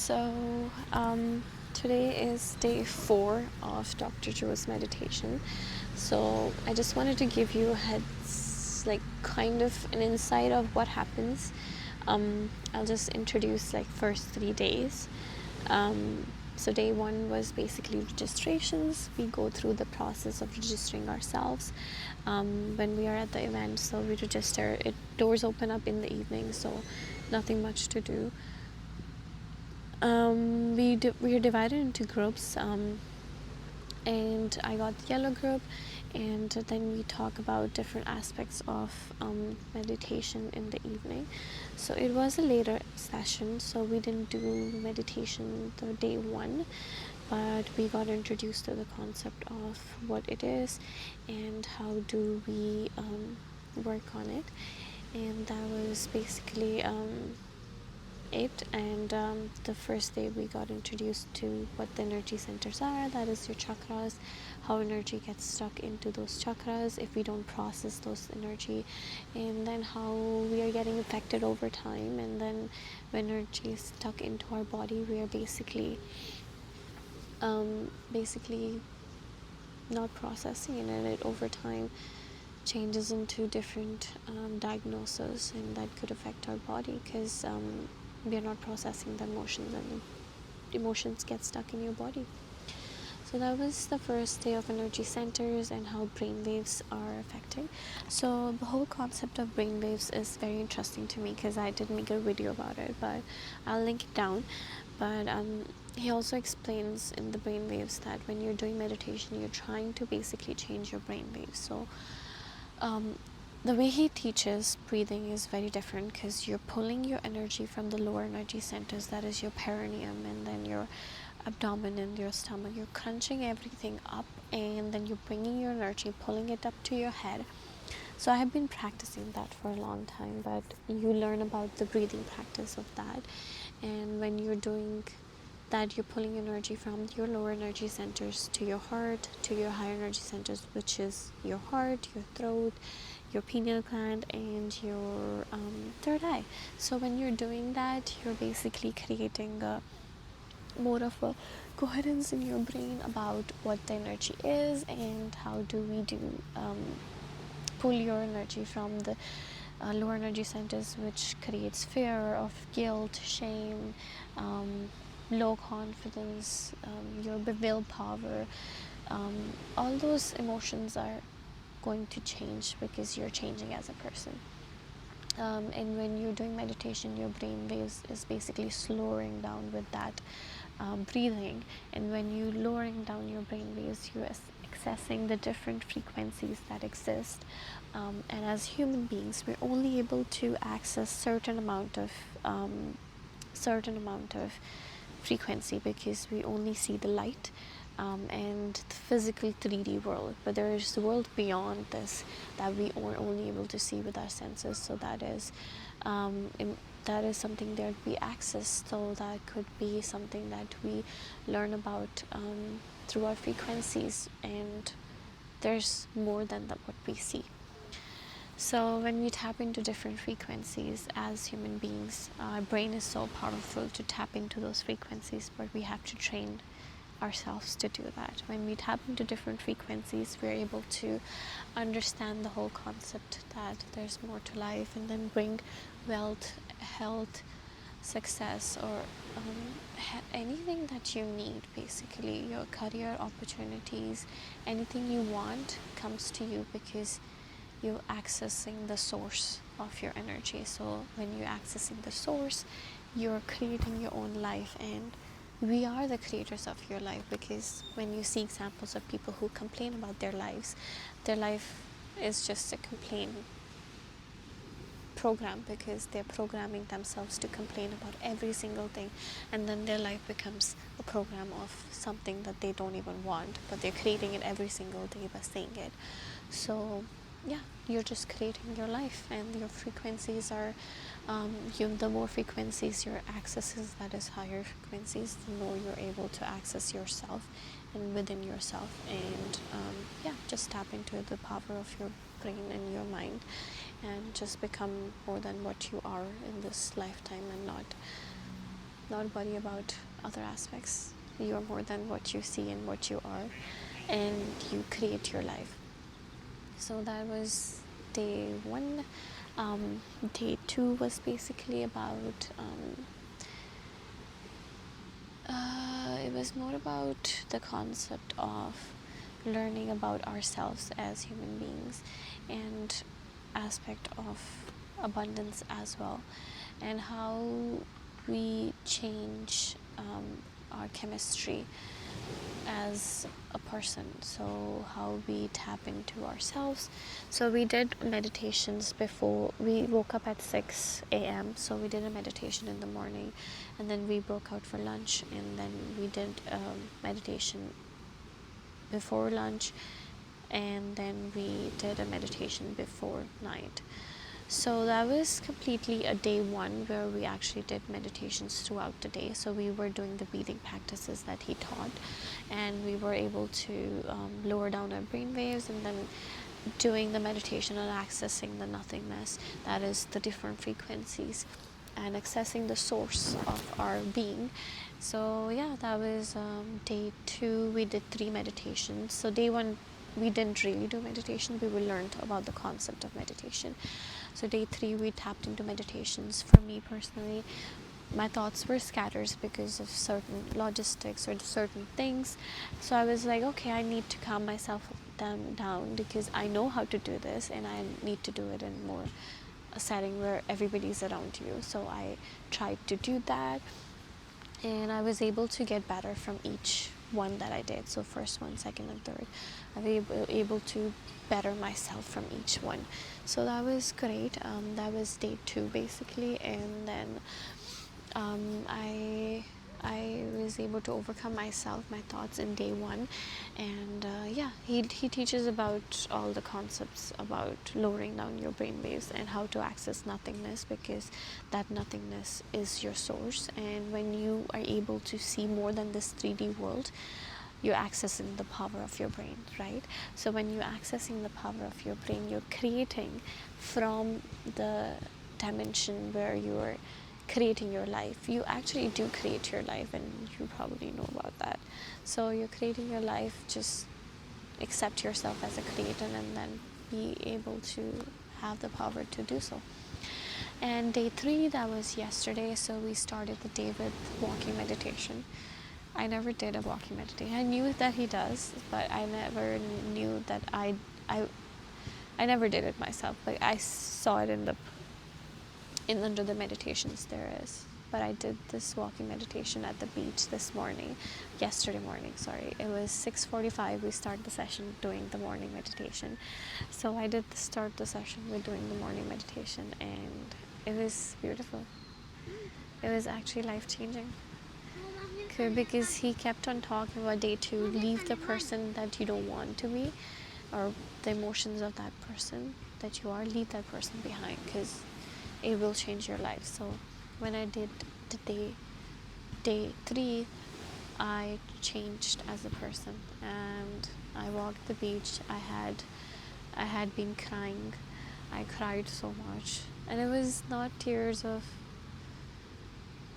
Today is day 4 of Dr. Joe's meditation. So I just wanted to give you a kind of an insight of what happens. I'll just introduce first 3 days. So day 1 was basically registrations. We go through the process of registering ourselves when we are at the event. So we register. Doors open up in the evening, so nothing much to do. We are divided into groups, and I got the yellow group, and then we talk about different aspects of meditation in the evening. So it was a later session, so we didn't do meditation the day 1, but we got introduced to the concept of what it is and how do we work on it. And that was basically it. And the first day we got introduced to what the energy centers are, that is your chakras, how energy gets stuck into those chakras if we don't process those energy, and then how we are getting affected over time. And then when energy is stuck into our body, we are basically not processing it, and it over time changes into different diagnoses, and that could affect our body because we are not processing the emotions, and the emotions get stuck in your body. So that was the first day of energy centers and how brain waves are affected. So the whole concept of brain waves is very interesting to me because I did make a video about it, but I'll link it down. But he also explains in the brain waves that when you're doing meditation, you're trying to basically change your brain waves. So the way he teaches breathing is very different because you're pulling your energy from the lower energy centers, that is your perineum, and then your abdomen and your stomach. You're crunching everything up, and then you're bringing your energy, pulling it up to your head. So I have been practicing that for a long time, but you learn about the breathing practice of that. And when you're doing that, you're pulling energy from your lower energy centers to your heart, to your higher energy centers, which is your heart, your throat, your pineal gland, and your third eye. So when you're doing that, you're basically creating more of a coherence in your brain about what the energy is and how do we pull your energy from the lower energy centers, which creates fear of guilt, shame, low confidence, your willpower. All those emotions are going to change because you're changing as a person. And when you're doing meditation, your brain waves is basically slowing down with that breathing. And when you're lowering down your brain waves, you're accessing the different frequencies that exist. And as human beings, we're only able to access certain amount of frequency because we only see the light and the physical 3D world, but there is the world beyond this that we are only able to see with our senses. So that is something that we access. So that could be something that we learn about through our frequencies, and there's more than what we see. So when we tap into different frequencies as human beings, our brain is so powerful to tap into those frequencies, but we have to train ourselves to do that. When we tap into different frequencies, we're able to understand the whole concept that there's more to life, and then bring wealth, health, success, or anything that you need. Basically, your career opportunities, anything you want comes to you because you're accessing the source of your energy. So when you're accessing the source, you're creating your own life, and we are the creators of your life. Because when you see examples of people who complain about their life is just a complaint program, because they're programming themselves to complain about every single thing, and then their life becomes a program of something that they don't even want, but they're creating it every single day by saying it. So yeah, you're just creating your life, and your frequencies are the more frequencies your accesses, that is higher frequencies, the more you're able to access yourself and within yourself. And just tap into the power of your brain and your mind, and just become more than what you are in this lifetime, and not not worry about other aspects. You are more than what you see and what you are, and you create your life. So that was day one. Day two was basically about it was more about the concept of learning about ourselves as human beings, and aspect of abundance as well, and how we change our chemistry as a person. So how we tap into ourselves. So we did meditations before we woke up at 6 a.m. So we did a meditation in the morning, and then we broke out for lunch, and then we did meditation before lunch, and then we did a meditation before night. So that was completely a day one where we actually did meditations throughout the day. So we were doing the breathing practices that he taught, and we were able to lower down our brain waves, and then doing the meditation and accessing the nothingness, that is the different frequencies, and accessing the source of our being. So yeah, that was day two. We did 3 meditations. So day one we didn't really do meditation, we learned about the concept of meditation. So day 3 we tapped into meditations. For me personally, my thoughts were scattered because of certain logistics or certain things. So I was like, okay, I need to calm myself down because I know how to do this, and I need to do it in more a setting where everybody's around you. So I tried to do that, and I was able to get better from each one that I did. So first one, second, and third, I was able to better myself from each one. So that was great. That was day 2 basically, and then I was able to overcome myself, my thoughts in day 1, and he teaches about all the concepts about lowering down your brain waves and how to access nothingness, because that nothingness is your source. And when you are able to see more than this 3D world, you're accessing the power of your brain, right? So when you're accessing the power of your brain, you're creating from the dimension where you're creating your life. You actually do create your life, and you probably know about that. So you're creating your life, just accept yourself as a creator, and then be able to have the power to do so. And day 3, that was yesterday, so we started the day with walking meditation. I never did a walking meditation. I knew that he does, but I never knew that I never did it myself. Like, I saw it under the meditations there is. But I did this walking meditation at the beach yesterday morning. It was 6:45. We started the session doing the morning meditation. So I did start the session with doing the morning meditation, and it was beautiful. It was actually life-changing. Because he kept on talking about day 2, leave the person that you don't want to be, or the emotions of that person that you are, leave that person behind, because it will change your life. So when I did the day 3, I changed as a person, and I walked the beach. I had been crying. I cried so much, and it was not tears of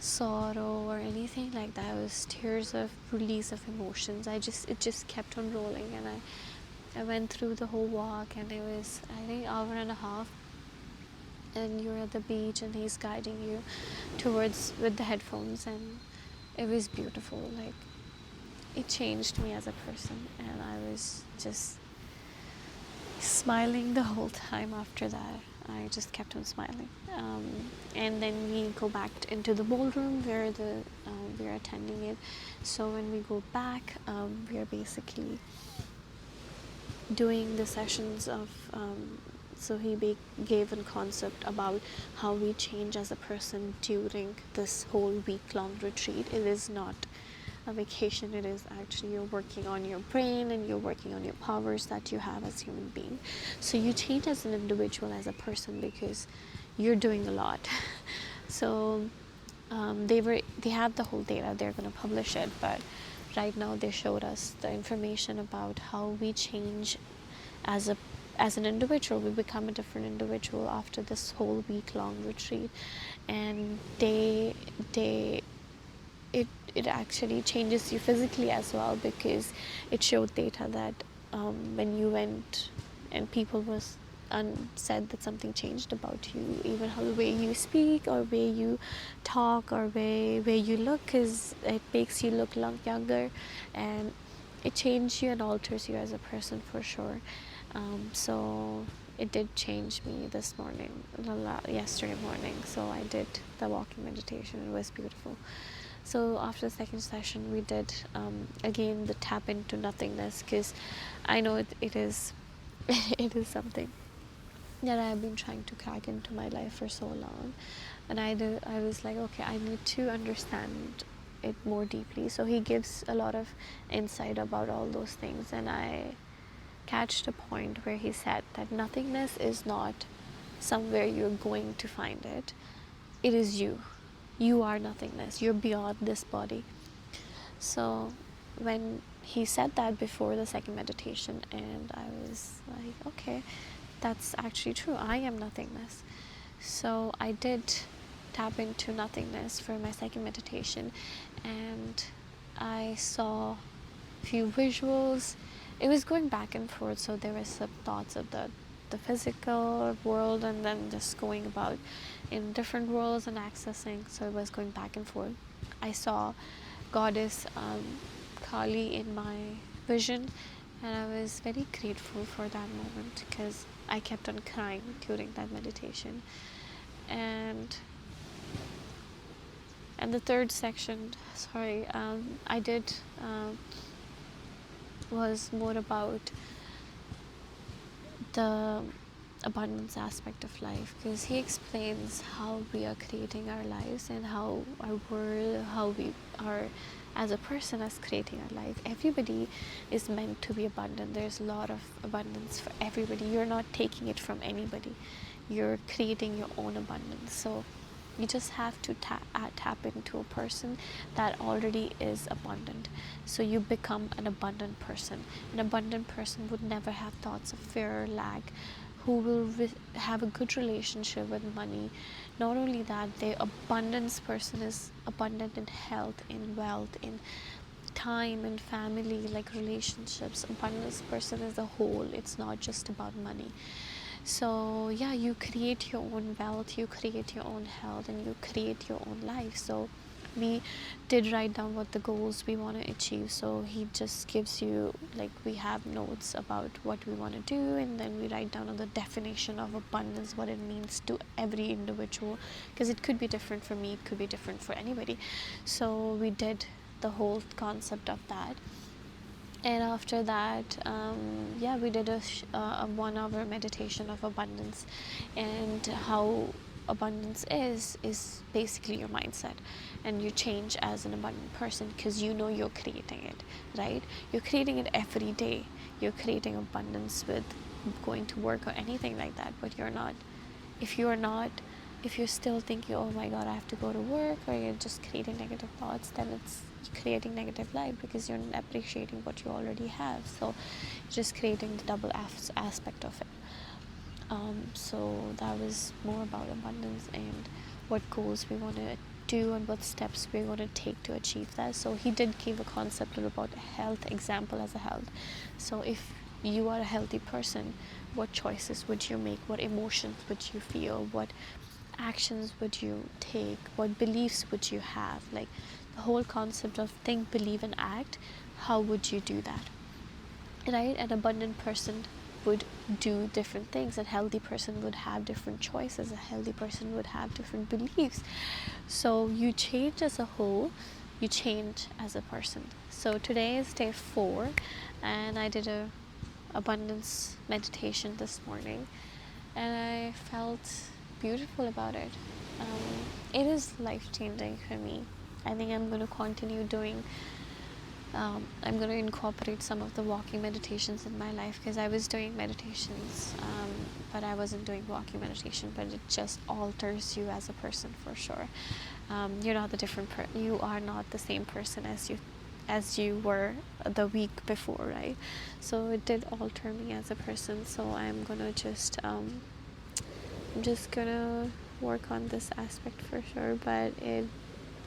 sorrow or anything like that. It was tears of release of emotions. It just kept on rolling, and I went through the whole walk, and it was, I think, hour and a half, and you're at the beach, and he's guiding you towards with the headphones, and it was beautiful. Like, it changed me as a person, and I was just smiling the whole time after that. I just kept on smiling. And then we go back into the ballroom where we're attending it. So when we go back, we are basically doing the sessions of so he gave a concept about how we change as a person during this whole week-long retreat. It is not a vacation. It is actually, you're working on your brain, and you're working on your powers that you have as a human being. So you change as an individual, as a person, because you're doing a lot. So they have the whole data. They're going to publish it, but right now they showed us the information about how we change as an individual. We become a different individual after this whole week-long retreat. And day it actually changes you physically as well, because it showed Theta that when you went and people was said that something changed about you, even how the way you speak or way you talk or way you look, because it makes you look younger, and it changes you and alters you as a person for sure. So it did change me this morning, yesterday morning. So I did the walking meditation. It was beautiful. So after the second session, we did again the tap into nothingness, because I know it is it is something that I've been trying to crack into my life for so long, and I was like, okay, I need to understand it more deeply. So he gives a lot of insight about all those things, and I catched a point where he said that nothingness is not somewhere you're going to find it. It is you. You are nothingness. You're beyond this body. So when he said that before the second meditation, and I was like, okay, that's actually true. I am nothingness. So I did tap into nothingness for my second meditation, and I saw a few visuals. It was going back and forth, so there were some thoughts of the physical world, and then just going about in different worlds and accessing. So it was going back and forth. I saw goddess Kali in my vision, and I was very grateful for that moment, because I kept on crying during that meditation. And the third section, I did was more about the abundance aspect of life, because he explains how we are creating our lives and how our world, how we are as a person as creating our life. Everybody is meant to be abundant. There's a lot of abundance for everybody. You're not taking it from anybody. You're creating your own abundance. So you just have to tap into a person that already is abundant. So you become an abundant person. An abundant person would never have thoughts of fear or lack, who will have a good relationship with money. Not only that, the abundance person is abundant in health, in wealth, in time, and family, like relationships. Abundance person as a whole. It's not just about money. So yeah, you create your own wealth, you create your own health, and you create your own life. So we did write down what the goals we want to achieve. So he just gives you, like, we have notes about what we want to do, and then we write down on the definition of abundance, what it means to every individual, because it could be different for me, it could be different for anybody. So we did the whole concept of that. And after that, we did a 1 hour meditation of abundance, and how abundance is basically your mindset, and you change as an abundant person, because you know you're creating it, right? You're creating it every day. You're creating abundance with going to work or anything like that, but you're not. If you're still thinking, oh my god, I have to go to work, or you're just creating negative thoughts, then it's creating negative life, because you're not appreciating what you already have. So you're just creating the double aspect of it. So that was more about abundance and what goals we want to do and what steps we're going to take to achieve that. So he did give a concept about health, example as a health. So if you are a healthy person, what choices would you make? What emotions would you feel? What actions would you take? What beliefs would you have? Like the whole concept of think, believe, and act. How would you do that? Right? An abundant person would do different things. A healthy person would have different choices. A healthy person would have different beliefs. So you change as a whole, you change as a person. So today is day 4, and I did a abundance meditation this morning, and I felt beautiful about it. It is life-changing for me. I think I'm going to continue doing I'm going to incorporate some of the walking meditations in my life, because I was doing meditations, but I wasn't doing walking meditation. But it just alters you as a person for sure. You're not you are not the same person as you were the week before, right? So it did alter me as a person. So I'm gonna I'm just gonna work on this aspect for sure. But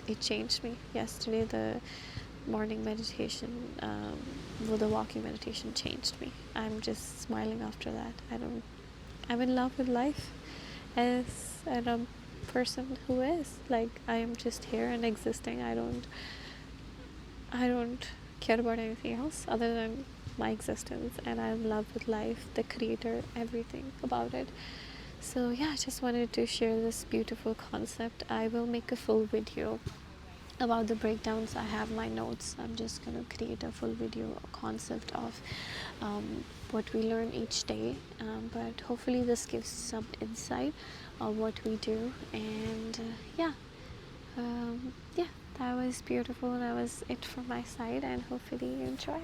it changed me. Yesterday, the morning meditation, the walking meditation changed me. I'm just smiling after that. I'm in love with life as a person who is like, I am just here and existing. I don't care about anything else other than my existence, and I'm in love with life, the creator, everything about it. So yeah, I just wanted to share this beautiful concept. I will make a full video about the breakdowns. I have my notes. I'm just gonna create a full video concept of what we learn each day, but hopefully this gives some insight of what we do. And yeah, that was beautiful. That was it from my side, and hopefully you enjoy.